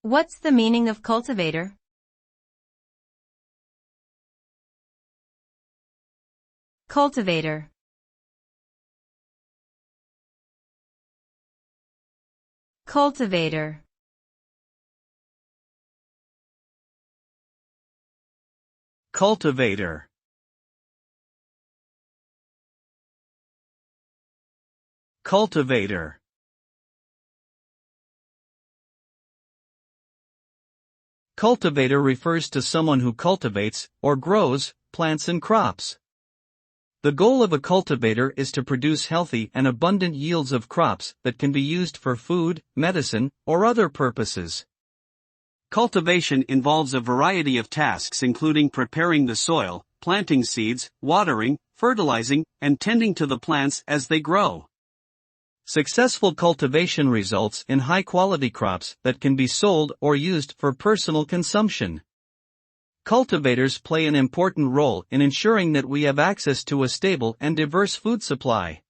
What's the meaning of cultivator? Cultivator. Cultivator. Cultivator. Cultivator. Cultivator refers to someone who cultivates, or grows, plants and crops. The goal of a cultivator is to produce healthy and abundant yields of crops that can be used for food, medicine, or other purposes. Cultivation involves a variety of tasks including preparing the soil, planting seeds, watering, fertilizing, and tending to the plants as they grow. Successful cultivation results in high-quality crops that can be sold or used for personal consumption. Cultivators play an important role in ensuring that we have access to a stable and diverse food supply.